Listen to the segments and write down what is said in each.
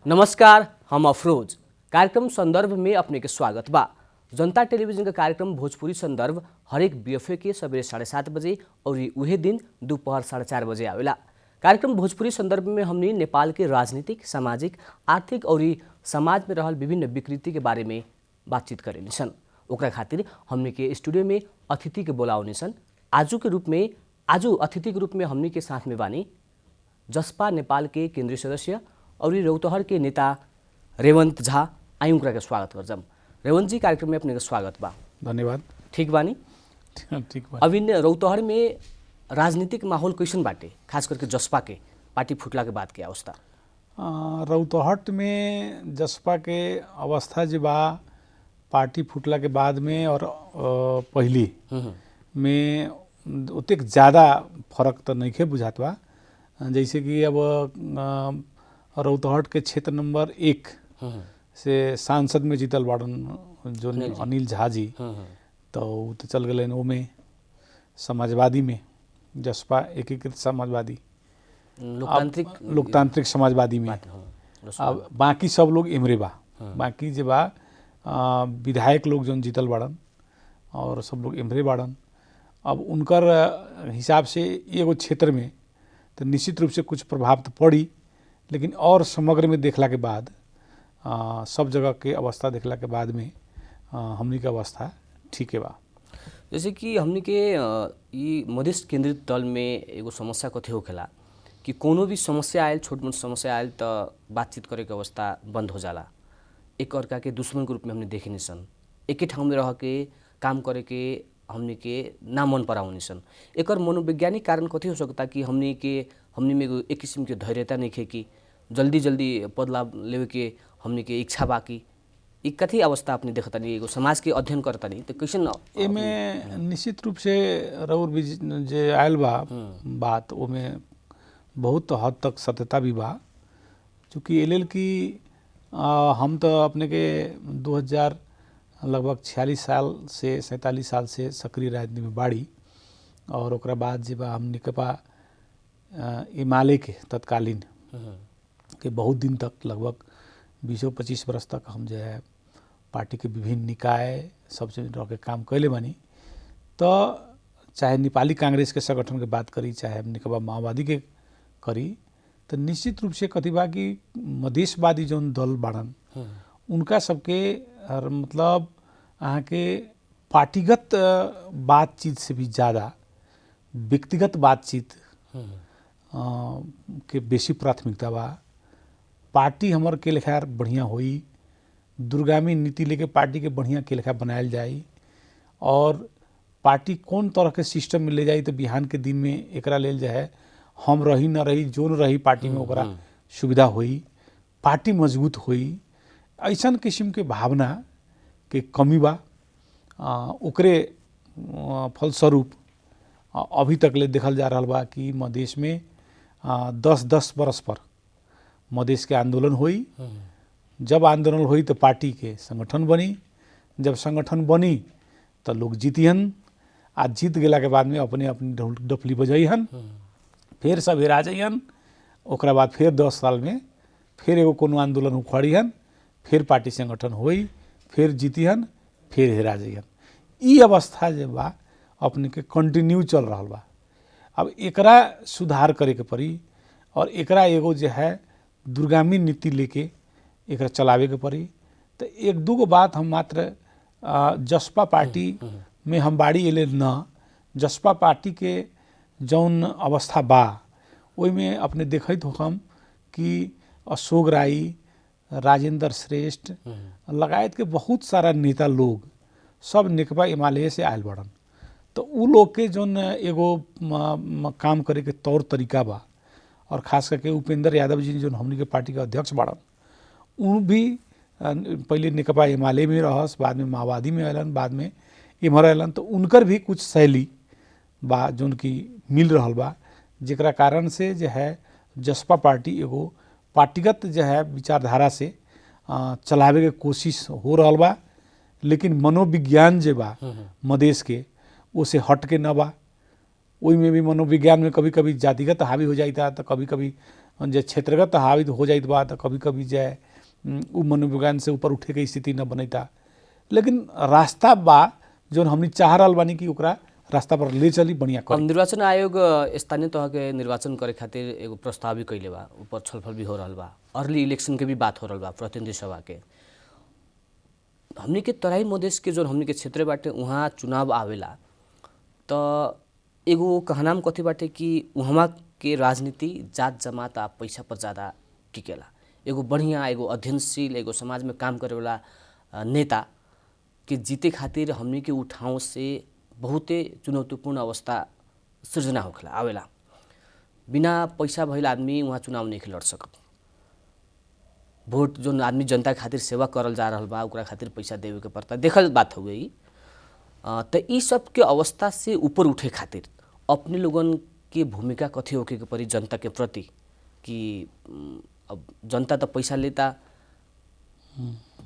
नमस्कार, हम अफरोज। कार्यक्रम संदर्भ में अपने के स्वागत बा। जनता टेलीविजन का कार्यक्रम भोजपुरी संदर्भ हरेक बीएफए के सवेरे 7:30 बजे और उहे दिन दोपहर 4:30 बजे आवेला। कार्यक्रम भोजपुरी संदर्भ में हमनी नेपाल के राजनीतिक, सामाजिक, आर्थिक और समाज में रहल विभिन्न विकृति के बारे में बातचीत करेनी सन। ओकरा खातिर हमनी के स्टूडियो में अतिथि के बोलावनी सन। आजू अतिथि के रूप में हमनी के साथ में बानी जसपा नेपाल के केंद्रीय सदस्य और रौतहट के नेता रेवंत झा। आयुंकरा के स्वागत करजम। रेवंत जी, कार्यक्रम में अपने का स्वागत बा। धन्यवाद। ठीक बानी? ठीक बा। अभी रौतहट में राजनीतिक माहौल कैसन बाटे, खास करके जसपा के पार्टी फुटला के बाद के अवस्था? रौतहट में जसपा के अवस्था जो बा पार्टी फुटला के बाद में और पहली में उतने ज़्यादा फर्क तो नहीं बुझात बा। जैसे कि अब रौतहट के क्षेत्र नंबर 1 से सांसद में जीतल बाड़न जो अनिल झा जी, तो वो तो चल गए ओमे समाजवादी में, जसपा एकीकृत समाजवादी लोकतांत्रिक समाजवादी में। अब बाकी सब लोग इमरे बा। बाकी जे बा विधायक लोग जो जीतल बाड़न और सब लोग इमरे बाड़न। अब उनकर हिसाब से एगो क्षेत्र में तो निश्चित रूप से कुछ प्रभाव तो पड़ी, लेकिन और समग्र में देखला के बाद सब जगह के अवस्था देखला के बाद में हमनी के अवस्था ठीक है बा। जैसे कि हमनी के ये मधेश केंद्रित दल में एगो समस्या कथी होखेला कि कोनो भी समस्या आयल, छोट मोट समस्या आयल तो बातचीत करे के अवस्था बंद हो जाला। एक अर्का के दुश्मन के रूप में हमने देखे नहीं सन। एक ठाउँ में रह के काम करे के हमनी के ना मन पराउनी सन। एक मनोवैज्ञानिक कारण कथी हो सकता कि हमनी में एक किस्म के धैर्यता नहीं खे कि जल्दी पद लाभ लेवे के हमनी के इच्छा बाकी एक कथी अवस्था अपने देखता नहीं, एगो समाज के अध्ययन करता नहीं तो कैसे एमे निश्चित रूप से रउर जे आयल बा बात ओमे बहुत हद तक सत्यता भी बा। चूँकि एल की हम तो अपने के 2000 लगभग 46 साल से 47 साल से सक्रिय राजनीति में बाड़ी और ओकरा बाद जे बा हम निकपा एमाले के तत्कालीन के बहुत दिन तक लगभग 20-25 वर्ष तक हम जो है पार्टी के विभिन्न निकाय सबसे रह के काम कैले बानी। तो चाहे नेपाली कांग्रेस के संगठन के बात करी, चाहे हम निकपा माओवादी के करी, तो निश्चित रूप से कथी बा कि मधेशवादी जो दल बाड़न उनका सबके मतलब अहाँ के पार्टीगत बातचीत से भी ज़्यादा व्यक्तिगत बातचीत के बेसी प्राथमिकता बा। पार्टी हमर के लेखा बढ़िया होई, दूरगामी नीति लेके पार्टी के बढ़िया के लेखा बनायल जाई और पार्टी कौन तरह के सिस्टम में ले जाई तो बिहान के दिन में एकरा लेल जाए हम रही न रही जोन रही पार्टी में ओकरा सुविधा होई, पार्टी मजबूत होई। ऐसन किस्म के भावना के कमी बा। ओकरे फलस्वरूप अभी तक ले देखल जा रहा बा कि मधेश में 10-10 बरस पर मधेश के आंदोलन होई। जब आंदोलन होई तो पार्टी के संगठन बनी, जब संगठन बनी तो लोग जीतिहन, आज जीत गेला के बाद में अपने अपनी डफली बजैहन, फिर सब हेरा जाइहन। ओकरा बाद फिर 10 साल में फिर एगो कोनो आंदोलन उखड़िहन, फिर पार्टी संगठन होई, फिर जीतिहन, फिर हेरा जाइहन। ई अवस्था जे बा अपने के कंटिन्यू चल रहा बा। अब एकरा सुधार करे के पड़ी और एकरा एगो जो है दूरगामी नीति लेके एकरा चलावे के पड़ी। तो एक दूगो बात हम मात्र जसपा पार्टी में हम बाड़ी एले न, जसपा पार्टी के जौन अवस्था बा ओई में अपने देखत हो हम कि अशोक राई, राजेंद्र श्रेष्ठ लगायत के बहुत सारा नेता लोग सब निकपा एमाले से आयल बड़न। तो उ लोग के जौन एगो काम करे के तौर तरीका बा और खास करके उपेंद्र यादव जी जो हमनी के पार्टी के अध्यक्ष बाड़न, उ भी पहले निकपा एमाले में रहस, बाद में माओवादी में अलन, बाद में इमर अलन। तो उनकर भी कुछ शैली बा जौन की मिल रहल बा, जेकरा कारण से जो है जसपा पार्टी एगो पार्टीगत जो है विचारधारा से चलावे के कोशिश हो रहल बा। लेकिन मनोविज्ञान जे बा मधेश के उसे हट के न बा। ओई में भी मनोविज्ञान में कभी कभी जातिगत हावी हो जाता, तो कभी कभी जे क्षेत्रगत हावी हो जाइत बा तो कभी कभी जे उ मनोविज्ञान से ऊपर उठे के स्थिति न बनता, लेकिन रास्ता बा जो हमनी चाह रहल बानी कि ओकरा रास्ता पर ले चली बढ़िया अब करी। निर्वाचन आयोग स्थानीय तह के निर्वाचन करे खातिर एगो प्रस्ताव भी कैले बा, ऊपर छलफल भी हो रहल बा, अर्ली इलेक्शन के भी बात हो रहल बा, प्रतिनिधि सभा के। हमनी के तराई मधेश के जो हमनी के क्षेत्र बाटे वहाँ चुनाव आवेला तो एगो कहनाम कथी बाटे कि वहाँ के राजनीति जात जमात आ पैसा पर ज़्यादा टिकेला। एगो बढ़िया एगो अध्ययनशील एगो समाज में काम करे वाला नेता के जीते खातिर हमनी के उ ठाउँ से बहुते चुनौतीपूर्ण अवस्था सृजना होखेला आवेला। बिना पैसा भइल आदमी वहाँ चुनाव नहीं लड़ सकत। वोट जो आदमी जनता खातिर सेवा करल जा रहल बा ओकरा खातिर पैसा देवे के पड़ता, देखल बात हो गई। तो ई सब के अवस्था से ऊपर उठे खातिर अपने लोगन के भूमिका कथी होके के पड़ी जनता के प्रति कि अब जनता तो पैसा लेता,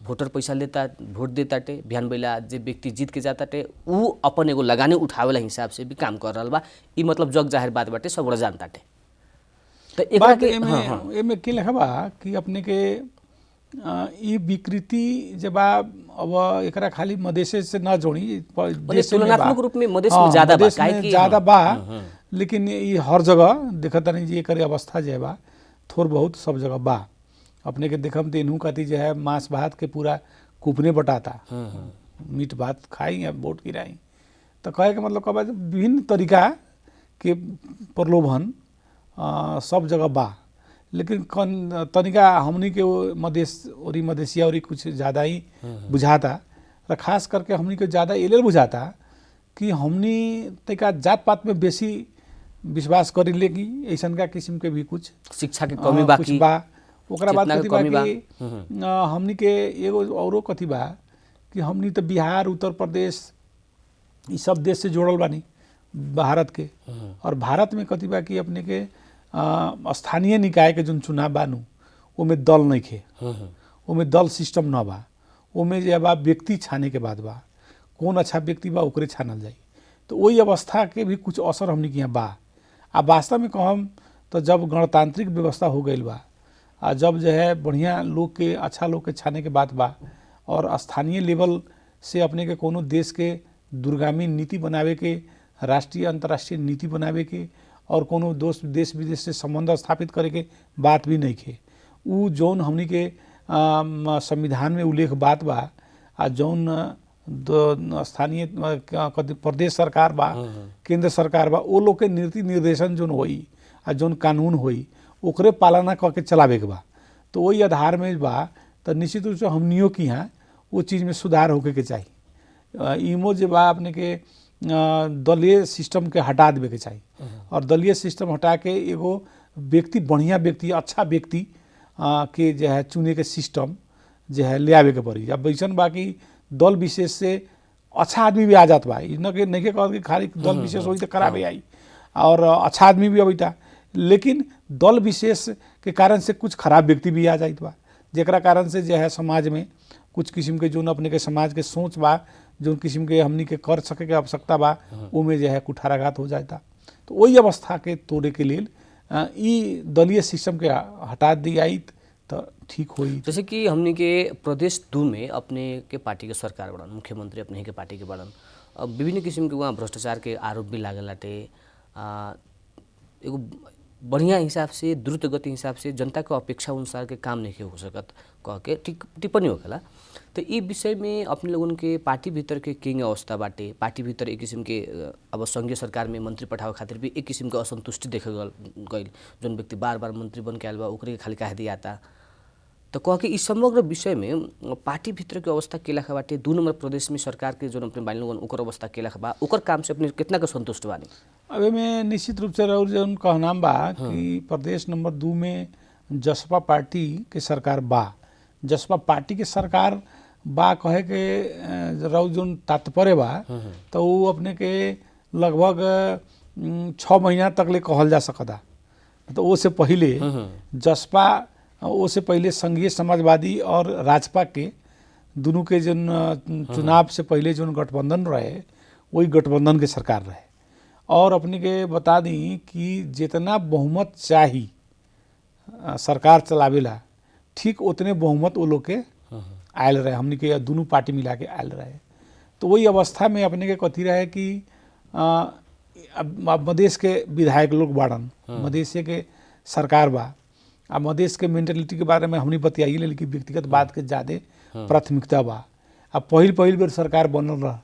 वोटर पैसा लेता, वोट देताटे, बिहान बेला जे व्यक्ति जीत के जाताटे ऊ अपन एगो लगाने उठावेला हिसाब से भी काम कर रहल बा। ई मतलब जग जाहिर बात बाटे, सबरा जानताटे। तो एकरा के एमे के लेखा बा कि अपने के ई विकृति जब अब एकरा खाली मधेश से न जोड़ी, देश तुलनात्मक रूप में मधेश में ज्यादा बा, काहे कि ज्यादा बा, लेकिन ई हर जगह देखत नहीं जी एकर अवस्था जे बा थोड़ बहुत सब जगह बा। अपने के देखम तो इनहू खाती जो है मांस भात के पूरा कुपने बटाता, मीट भात खाई या वोट गिराई। तो कहे के मतलब कब विभिन्न तरीका के प्रलोभन सब जगह बा, लेकिन तनिका हमनी के मधेश और मधेसिया और कुछ ज़्यादा ही बुझाता। और खास करके हमनी के ज़्यादा एले बुझाता कि हमनी तनिका जात पात में बेसी विश्वास करी लेगी, ऐसन का किस्म के भी कुछ शिक्षा के कमी बाकी बा। ओकरा बाद कथी बा कि हमनी के एगो औरो कथी बा कि हमनी तो बिहार उत्तर प्रदेश ई सब देश से जोड़ल बानी भारत के। और भारत में कथी बा कि अपने के स्थानीय निकाय के जो चुनाव बानू ओमे दल नहीं खे, ओमे दल सिस्टम न बा, ओमे जे बा व्यक्ति छाने के बाद बा कौन अच्छा व्यक्ति बा ओकरे छानल जाई। तो वही अवस्था के भी कुछ असर हमनी के यहाँ बा। आ वास्तव में कहम तो जब गणतांत्रिक व्यवस्था हो गई बा आ जब जो है बढ़िया लोग के अच्छा लोग के छाने के बात बा और स्थानीय लेवल से अपने के कोनो देश के दूरगामी नीति बनावे के, राष्ट्रीय अंतर्राष्ट्रीय नीति बनावे के और कोनो दोस्त देश विदेश से संबंध स्थापित करे के बात भी नहीं खे। उ जौन हमनी के संविधान में उल्लेख बात बा आ जौन स्थानीय प्रदेश सरकार बा, केंद्र सरकार बा, वो लोग के नीति निर्देशन जौन होई आ जौन कानून होई ओकरे पालना करके चलावे के बा। तो वही आधार में बा तो निश्चित रूप से हमनियों की यहाँ वो चीज़ में सुधार होके के चाहिए। इमो जे बा अपने के दलीय सिस्टम के हटा देवे के चाहिए और दलीय सिस्टम हटा के एगो व्यक्ति बढ़िया व्यक्ति अच्छा व्यक्ति के जो है चुने के सिस्टम जो है ले आवे के पड़ी। अब वैसन बाकी दल विशेष से अच्छा आदमी भी आ जात बा, नहीं के कहत कि खाली दल विशेष होई तो करावे आई और अच्छा आदमी भी अबैता, लेकिन दल विशेष के कारण से कुछ खराब व्यक्ति भी आ जाइत बा, जेकरा कारण से जो है समाज में कुछ किस्म के जो अपने के समाज के सोच बा जो किस्म के हमनी के कर सके के आवश्यकता बा उमें जो है कुठाराघात हो जाता। तो वही अवस्था के तोड़े के लिए ई दलीय सिस्टम के हटा दी आई तो ठीक होई। जैसे कि हमनी के प्रदेश 2 में अपने के पार्टी के सरकार बड़न, मुख्यमंत्री अपने ही के पार्टी के बड़न, अब विभिन्न किस्म के वहाँ भ्रष्टाचार के आरोप भी लागल लाटे। एगो बढ़िया हिसाब से द्रुत गति हिसाब से जनता के अपेक्षा अनुसार के काम नहीं हो सकत कह के टिप्पणी होखेला। तो ई विषय में अपने लोगन के पार्टी भीतर के किंग अवस्था बाटे, पार्टी भीतर एक किस्म के अब संघीय सरकार में मंत्री पठावे खातिर भी एक किस्म के असंतुष्टि देखे गई, जोन व्यक्ति बार बार मंत्री बन के आयल बा ओकरे खाली कह दियाता। तो कह के इस समग्र विषय में पार्टी भीतर के अवस्था के लेखा बाटे, 2 नंबर प्रदेश में सरकार के जो अपने बानी लोगन ओकर अवस्था के लेखा बा, ओकर काम से अपने कितना के संतुष्ट बानी? अब में निश्चित रूप से रउर जौन कहनाम बा कि प्रदेश नंबर 2 में जसपा पार्टी के सरकार बा, जसपा पार्टी के सरकार बा कहे के रउर जौन तात्पर्य बा तो वो अपने के लगभग 6 महीना तक ले कहल जा सकता। तो वो से पहले जसपा, वो से पहले संघीय समाजवादी और राजपा के दोनों के जन चुनाव से पहले जो गठबंधन रहे वही गठबंधन के सरकार रहे। और अपने के बता दी कि जितना बहुमत चाहिए सरकार चलावेला ठीक उतने बहुमत वो लोग के आयल रहे, हमनी के दोनों पार्टी मिला के आयल रहे। तो वही अवस्था में अपने के कथी रहे कि अब मधेश के विधायक लोग बाड़न, मधेश के सरकार बा, अब मधेश के मेंटेलिटी के बारे में हमनी बतियाई ले, लेकिन व्यक्तिगत बात के ज़्यादा प्राथमिकता बा। अब पहिल बेर सरकार बनल रहा,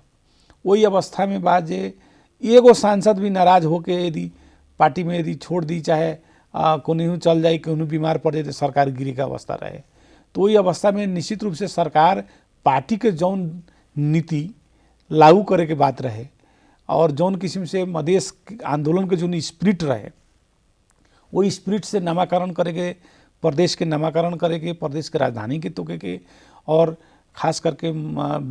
वही अवस्था में बा जे एगो सांसद भी नाराज होके यदि पार्टी में यदि छोड़ दी, चाहे कोनहू चल जाए, कोनहू बीमार पड़ जाए, तो सरकार गिरी का अवस्था रहे। तो वही अवस्था में निश्चित रूप से सरकार पार्टी के जौन नीति लागू करे के बात रहे और जौन किस्म से मधेश आंदोलन के जो स्पिरिट रहे, वो स्पिरिट से नामाकरण करे के, प्रदेश के नामाकरण करे के, प्रदेश के राजधानी के तोके के, और खास करके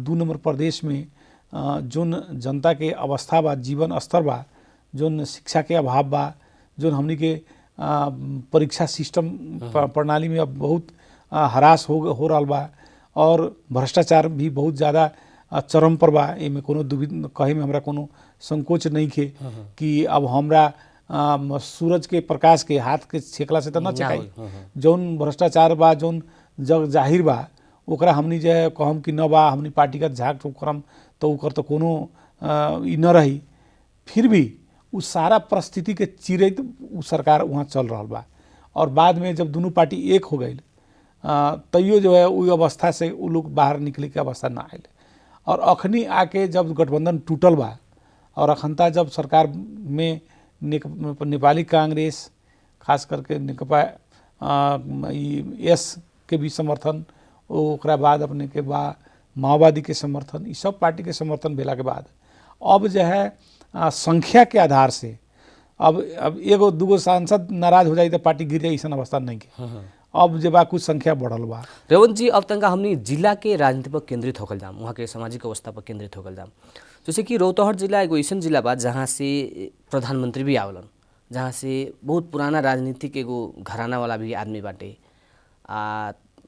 2 नंबर प्रदेश में जोन जनता के अवस्था बा, जीवन स्तर बा, जोन शिक्षा के अभाव बा, जोन हमनी के परीक्षा सिस्टम प्रणाली में अब बहुत हरास हो रहा बा, और भ्रष्टाचार भी बहुत ज़्यादा चरम पर बा। एमे कोनो दुविधा कहे में हमरा कोनो संकोच नहीं खे कि अब हमरा सूरज के प्रकाश के हाथ के छेकला से तो न छेकाई। जौन भ्रष्टाचार बा, जौन जग जाहिर बा, ओकरा हमनी जो है कहम कि न बा, हमनी पार्टीगत झाँक ठोक करम तो ओकर तो कोनो ई न रही। फिर भी उस सारा परिस्थिति के चिरैत उ सरकार वहाँ चल रहा बा, और बाद में जब दोनों पार्टी एक हो गई तैयो जो है वो अवस्था से वो लोग बाहर निकले के अवस्था ना आए। और अखनी आके जब गठबंधन टूटल बा और अखनता जब सरकार में नेपाली कांग्रेस, खास करके नेकपा एस के भी समर्थन, ओकरा बाद अपने के बा माओवादी के समर्थन, इस सब पार्टी के समर्थन भेला के बाद अब जो है संख्या के आधार से अब एगो दूगो सांसद नाराज हो जाए तो पार्टी गिर जाए, ऐसा अवस्था नहीं के। अब जब कुछ संख्या बढ़ल बा। रेवंत जी, अब तक हमनी जिला के राजनीति पर केंद्रित होकर जाम, वहाँ के सामाजिक अवस्था पर केंद्रित होकर जाम। जैसे कि रौतहट जिला एगो ऐसा जिला बा जहाँ से प्रधानमंत्री भी आवलन, जहाँ से बहुत पुराना राजनीतिक एगो घराना वाला भी आदमी बाटे,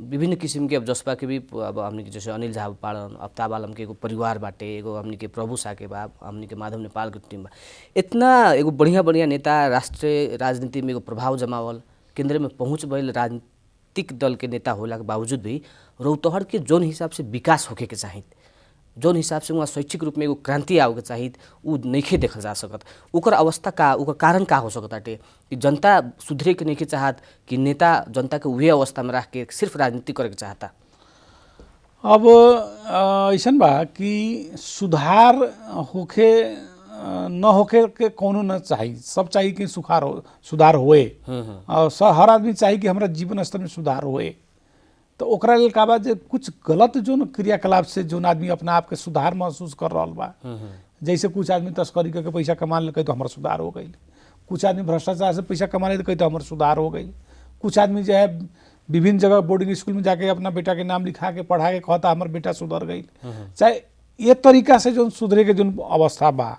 विभिन्न किस्म के अब जसपा के भी अब हमनी के जैसे अनिल झा पालन, अफ्ताब आलम के एगो परिवार बाटे, एगो हमनी के प्रभु शाह के बा, हमनी के माधव नेपाल के टीम बा। इतना एगो बढ़िया नेता राष्ट्रीय राजनीति में एगो प्रभाव जमावल, केंद्र में पहुँच भइल राजनीतिक दल के नेता होला के बावजूद भी रौतहट के जौन हिसाब से विकास होके के चाहिए, जौन हिसाब से वहाँ शैक्षिक रूप में एगो क्रांति आवे के चाहिए, उ नइखे देखल जा सकत। ओकर अवस्था का, ओकर कारण का हो सकत बाटे कि जनता सुधरे के नइखे चाहत कि नेता जनता के उहे अवस्था में रख के सिर्फ राजनीति करे के चाहता। अब ऐसा बा कि सुधार होके न होके के कोनो न चाहिए, सब चाहिए कि सुधार होए, और हर आदमी चाहिए कि हमारा जीवन स्तर में सुधार होए। तो ओकरा लेल का बा जे कुछ गलत जो क्रियाकलाप से जो आदमी अपना आप के सुधार महसूस कर रहा बा, जैसे कुछ आदमी तस्करी करके पैसा कमा ले तो हमारा सुधार हो गई, कुछ आदमी भ्रष्टाचार से पैसा कमा ले तो हमारा सुधार हो गई, कुछ आदमी जो है विभिन्न जगह बोर्डिंग स्कूल में जाके अपना बेटा के नाम लिखा के पढ़ा के कहता हमारा बेटा सुधर गई। चाहे ये तरीका से जो सुधरे के जो अवस्था बा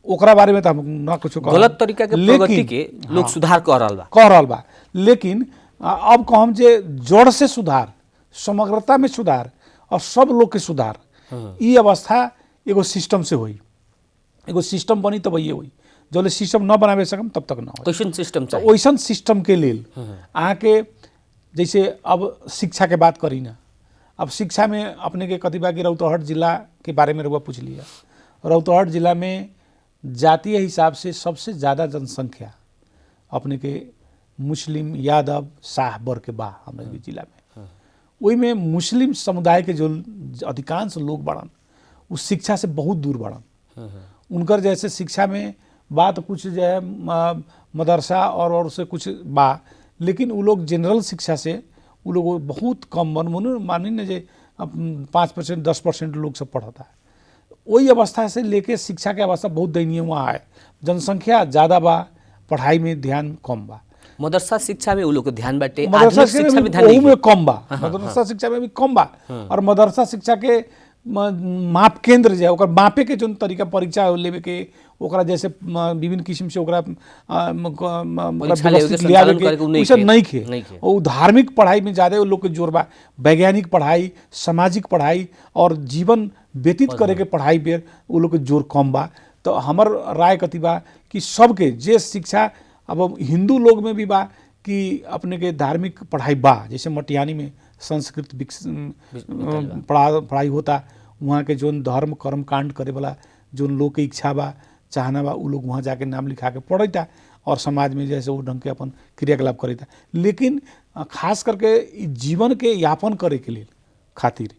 ओकरा बारे में तो हम ना कुछ गलत तरीका के प्रगति के लोग सुधार कर रहा बा, लेकिन अब कहम जे जड़ से सुधार, समग्रता में सुधार और सब लोग के सुधार, ये अवस्था एगो सिस्टम से हुई, एगो सिस्टम बनी तब ये हुई। जो सिस्टम न बनावे सकम तब तक ना हो। कैसन सिस्टम चाहिए? वैसन सिस्टम के लेल आके जैसे अब शिक्षा के बात करी ना, अब शिक्षा में अपने के कतिबा की रौतहट जिला के बारे में रुआ पूछ लिया। रौतहट जिला में जातीय हिसाब से सबसे ज़्यादा जनसंख्या अपने के मुस्लिम, यादव, शाह वर्ग के बा हमारे जिला में। वही में मुस्लिम समुदाय के जो अधिकांश लोग बढ़न उस शिक्षा से बहुत दूर बढ़न। उनकर जैसे शिक्षा में बात कुछ जो है मदरसा और उससे कुछ बा, लेकिन वो लोग जनरल शिक्षा से वो लोग बहुत कम मानी न जे 5% 10% लोग सब पढ़ता है। वही अवस्था से लेके शिक्षा के अवस्था बहुत दयनीय वहाँ है। जनसंख्या ज़्यादा बा, पढ़ाई में ध्यान कम बा। मदरसा शिक्षा में वो लोग ध्यान बाटे, मदरसा शिक्षा में कम बा, मदरसा शिक्षा में भी कम बा। और मदरसा शिक्षा के माप केंद्र जो है ओकर मापे के जो तरीका परीक्षा लेवे के ओकरा जैसे विभिन्न किस्म से ओकरा नहीं खे। वो धार्मिक पढ़ाई में ज़्यादा वो लोग के जोर बा, वैज्ञानिक पढ़ाई, सामाजिक पढ़ाई और जीवन व्यतीत करे के पढ़ाई पे वो लोग के जोर कम बा। तो हमर राय कथी बा कि सबके जे शिक्षा अब हिंदू लोग में भी बा कि अपने के धार्मिक पढ़ाई बा, जैसे मटिहानी में संस्कृत पढ़ाई होता, वहाँ के जो धर्म कर्म कांड करे वाला जो लोग के इच्छा बा चाहना बा उ लोग वहाँ जाके नाम लिखा के पढ़ता और समाज में जैसे वो ढंग के अपन क्रियाकलाप करता। लेकिन खास करके जीवन के यापन करे के लिए खातिर,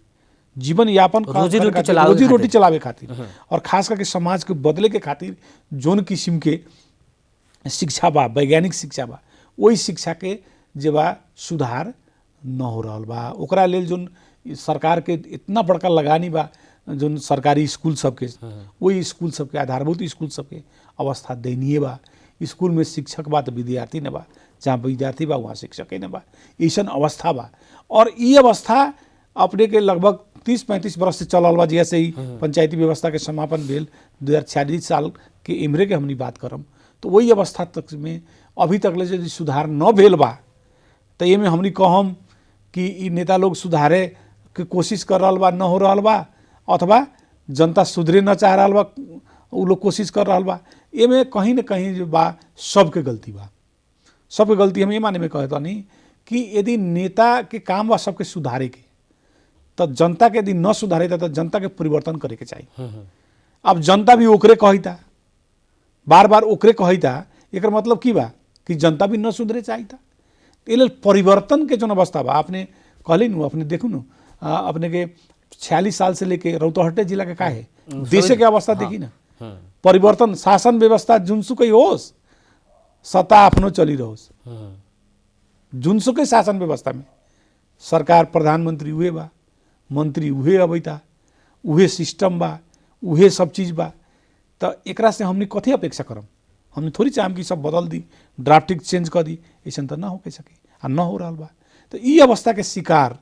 जीवन यापन रोजी रोटी चलावे खातिर और खास करके समाज के बदले के खातिर जोन किस्म के शिक्षा बा, वैज्ञानिक शिक्षा बा, वही शिक्षा के जे बा सुधार न हो रहा बा। ओकरा लेल जोन सरकार के इतना बड़का लगानी बा, जोन सरकारी स्कूल सबके, वही स्कूल सबके आधारभूत स्कूल सबके अवस्था दयनीय बा। स्कूल में शिक्षक बा तो विद्यार्थी न बा, जहाँ विद्यार्थी बा वहाँ शिक्षक न बा, ऐसन अवस्था बा। और ये अवस्था अपने के लगभग 30-35 वर्ष से चलल बा। जैसे ही पंचायती व्यवस्था के समापन भेल 2046 साल के इमरे के हमनी बात करम, तो वही अवस्था तक में अभी तक ले यदि सुधार न भेल बा तो ये में हमनी कहम कि ई नेता लोग सुधारे के कोशिश कर रहा बा, न हो रहा बा, अथवा जनता सुधरे न चाह रहा बा, उ लोग कोशिश कर रहा बा। ये में कहीं न कहीं जो बा सबके गलती बा, सबके गलती। हम ये माने में कहता नहीं कि यदि नेता के काम बा सबके सुधारे के, तो जनता के यदि न सुधारे तो जनता के परिवर्तन करे के चाहिए। अब जनता भी ओकरे कहता, बार बार ओकरे कहता, एक मतलब की बा कि जनता भी न सुधरे चाहिए। ये परिवर्तन के जो अवस्था बा आपने कहली नु, अपने देखू नु, अपने के 46 साल से लेके रौतहटे जिला के का है देश के अवस्था देखी ना, परिवर्तन शासन व्यवस्था जुनसुकै होस्, सत्ता आफ्नो चलिरहोस्, जुनसुकै शासन व्यवस्था में सरकार प्रधानमंत्री उहे बा, मंत्री उहे अबैता, उहे सिस्टम बा, उहे सब चीज बा। तो एकरा से हमने कथी अपेक्षा करम? हमने थोड़ी चाहम कि सब बदल दी, ड्राफ्टिंग चेंज कर दी, ऐसा तो ना हो के सके आ न हो रहा बा। तो ये अवस्था के शिकार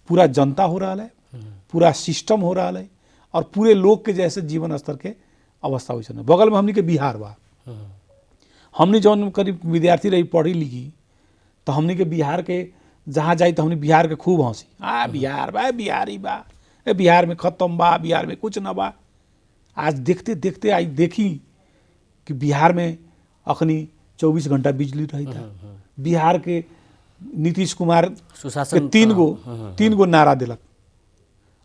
पूरा जनता हो रहा है, पूरा सिस्टम हो रहा है और पूरे लोग के जैसे जीवन स्तर के अवस्था वैसे न। बगल में हमनी के बिहार बा, हमनी जौन करीब विद्यार्थी रही पढ़ी लिखी तो हमनी के बिहार के जहाँ जाई तो हमनी बिहार के खूब हंसी, बिहार बा, बिहारी बा, बिहार में खत्म बा, बिहार में कुछ न बा। आज देखते देखते आई देखी कि बिहार में अखनी 24 घंटा बिजली रही था। बिहार के नीतीश कुमार के तीन गो नारा दिलक,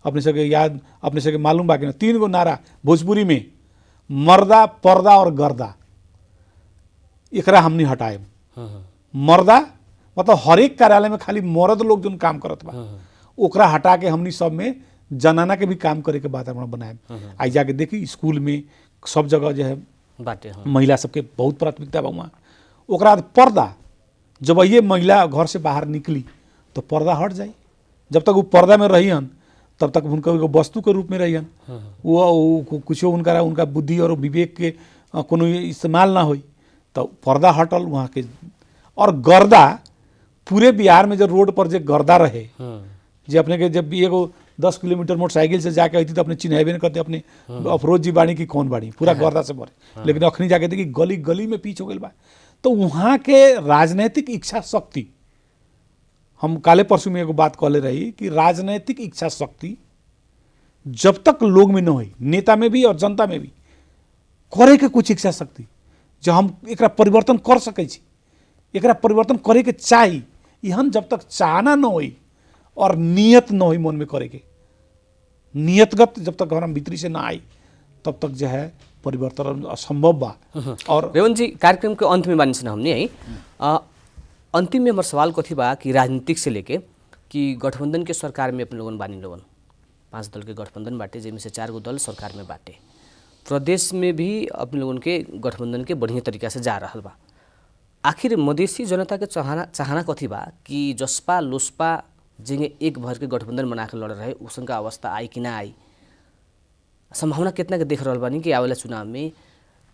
अपने सके याद, अपने सके मालूम बाकी ना, 3 गो नारा भोजपुरी में, मर्दा, पर्दा और गर्दा। एकरा हमनी हटाए। मर्दा मतलब हर एक कार्यालय में खाली मर्द लोग जो काम करत बा, ओकरा हटा के हमनी सब में जनाना के भी काम करे के वातावरण बनाए। आई जाके देखी स्कूल में सब जगह जो है बाटे महिला सबके बहुत प्राथमिकता बा वहाँ। ओकरा बाद पर्दा, जब ये महिला घर से बाहर निकली तो पर्दा हट जाए। जब तक वो पर्दा में रही हन तब तक उनका वस्तु के रूप में रही हन, वो कुछ उनका बुद्धि और विवेक के कोनो इस्तेमाल ना होई, तो पर्दा हटल वहाँ के। और गर्दा, पूरे बिहार में जो रोड पर जो गर्दा रहे, जो अपने के जब एगो 10 किलोमीटर मोटरसाइकिल से जाके आई थी तो अपने चिन्हबे नहीं करते अपने अफरोज जी बाड़ी की कौन बाड़ी, पूरा गर्दा से भरे। लेकिन अखनी जाके देखी गली गली में पीछ हो गई बा। तो वहाँ के राजनीतिक इच्छा शक्ति, हम काले परसों में एगो बात कहले रही कि राजनीतिक इच्छा शक्ति जब तक लोग में न हुई, नेता में भी और जनता में भी, करे के कुछ इच्छा शक्ति जो हम एकरा परिवर्तन कर सकै छी, एकरा परिवर्तन करे के चाही, यहन जब तक चाहना न होई और नियत न होई मन में करे के, नियतगत जब तक हम भीतरी से ना आई तब तक जो है परिवर्तन असंभव बा। और रेवंत जी, कार्यक्रम के अंत में बानी हमने है अंतिम में हमारे सवाल कथी बा कि राजनीतिक से लेके कि गठबंधन के सरकार में अपने लोगन बानी लोगन 5 दल के गठबंधन बाटे, जिनमें से 4 गो दल सरकार में बाटे। प्रदेश में भी अपने लोगन के गठबंधन के बढ़िया तरीका से जा रहा बा। आखिर मधेसी जनता के चाहना कथी बा कि जसपा लोसपा जिंगे एक भर के गठबंधन बना के लड़ रहे, उसका अवस्था आई कि ना आई? संभावना कितना के देख रहा बानी कि आवेला चुनाव में?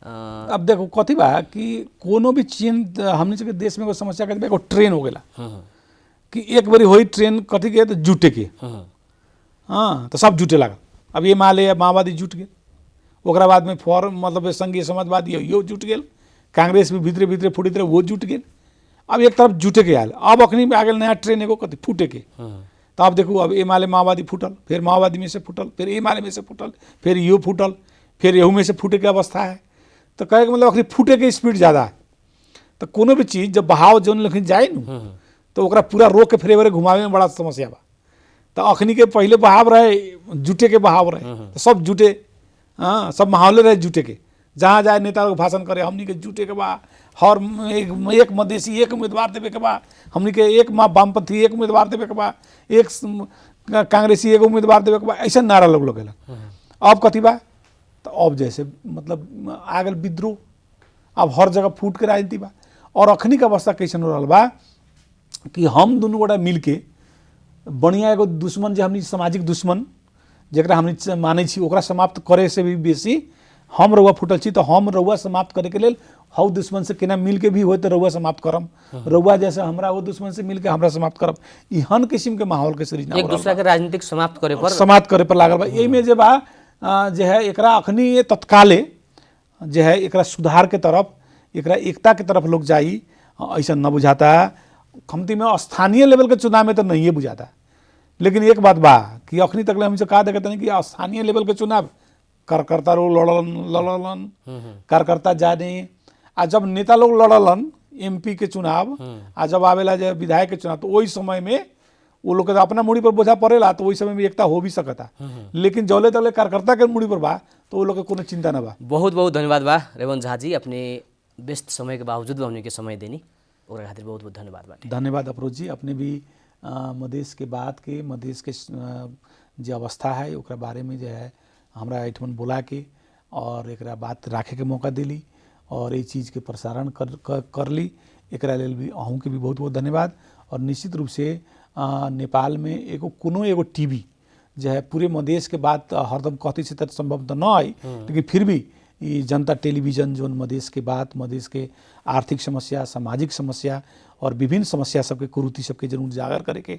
अब देखो कथी बा कि कोनो भी चीज हमने के देश में कोई समस्या के एगो ट्रेन हो गया कि एक बारी होई ट्रेन कथी के तो जुटे के, हाँ तो सब जुटे लागल। अब ये माले माओवादी जुट गए, ओकरा बाद में मतलब संघीय समाजवादी यो जुट गए, कांग्रेस भी भीतरे भीतरे फूटित रहे वो जुट गए। अब एक तरफ जुटे के आयल, अब अखनी में आ गया नया ट्रेन एगो कथी फूटे के। तो अब देखो अब ए माले माओवादी फूटल, फिर माओवादी में से फूटल, फिर ए माले में से फूटल, फिर यो फूटल, फिर एहू में से फूटे के अवस्था है। तो कहे मतलब अखनी फूटे के स्पीड ज़्यादा है। तो कोनो भी चीज जब बहाव जौन लेकिन जाए न तो ओकरा पूरा रोक के फेरे घुमावे में बड़ा समस्या बा। तो अखनी के पहले बहाव रहे जुटे के बहाव रहे, तो सब जुटे, हाँ सब माहौले रहे जुटे के, जहाँ जाए नेता लोग भाषण करे हमनी के जुटे के बा, हर एक मधेसी एक उम्मीदवार देवे के बा, हमनी के एक वामपंथी एक उम्मीदवार देवे के बा, एक कांग्रेसी एक उम्मीदवार देवे के बा, ऐसा नारा लोग लगेला। अब कथी बा, तो अब जैसे मतलब आ गल विद्रोह, अब हर जगह फूट के राजनीति बा। और अखनी के अवस्था कैसन हो रहा बा कि हम दुनू गोटा मिल के बढ़िया एगो दुश्मन जे हमनी सामाजिक दुश्मन जरा हमनी माने छी ओकरा समाप्त करे से भी बेसी हम रउआ फुटल छी, तो हम रउआ समाप्त करे के लेल हौ दुश्मन से केना मिल के भी हो तो रउआ समाप्त करम, रउआ जैसे हमरा वो दुश्मन से मिल के हमरा समाप्त करम। इहन किस्म के माहौल के सृजना एक दूसरा के राजनीतिक समाप्त करे पर लागल बा। एहि में जे बा जे है एकरा अखनी तत्काले जे है एकरा सुधार के तरफ, एकरा एकता के तरफ लोग जाई, ऐसा न बुझाता। खमती में स्थानीय लेवल के चुनाव में तो नहीं बुझाता, लेकिन एक बात बा कि अखनी तक हमसे कहा देखते हैं कि स्थानीय लेवल के चुनाव कार्यकर्ता लोग लड़लन कार्यकर्ता जाने, आ जब नेता लोग लड़लन MP के चुनाव, आ जब आवेला जब विधायक के चुनाव, तो वही समय में वो लोग अपना मुड़ी पर बोझा पड़ेला, तो वही समय में एकता हो भी सकता। लेकिन जौले तले कार्यकर्ता के मुड़ी पर बा तो वो लोग के कोनो चिंता ना बा। बहुत बहुत धन्यवाद बा रेवंत झा जी, अपने व्यस्त समय के बावजूद हमने के समय देनी और खातिर बहुत बहुत धन्यवाद बाटे। धन्यवाद अफरोज जी, अपने भी मधेश के बात के मधेश के जो अवस्था है ओकरा बारे में जो है हमरा एठमन बोला के और एकरा बात राखे के मौका दिली और ये चीज़ के प्रसारण कर ली, एकरा लेल भी अहूँ के भी बहुत बहुत धन्यवाद। और निश्चित रूप से नेपाल में एगो टीवी जो है पूरे मधेश के बात हरदम कहती से संभव तो न आई, लेकिन फिर भी ये जनता टेलीविजन जो मधेश के बात, मधेश के आर्थिक समस्या, सामाजिक समस्या और विभिन्न समस्या सबके कुरीति सबके जरूर उजागर करे के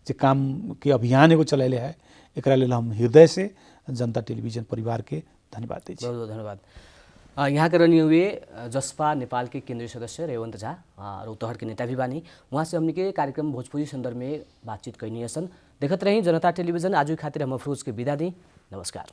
जे काम के अभियान एगो चलैले है, एकरा लेल हम हृदय से जनता टेलीविजन परिवार के धन्यवाद दी। बहुत बहुत धन्यवाद। यहाँ के रहने हुए जसपा नेपाल के केंद्रीय सदस्य रेवंत झा, रौतहट के नेता भी बानी, वहाँ से हमने के कार्यक्रम भोजपुरी संदर्भ में बातचीत कैनी हसन। देखत रही जनता टेलीविजन। आज खातिर हम अफरोज के विदा दी। नमस्कार।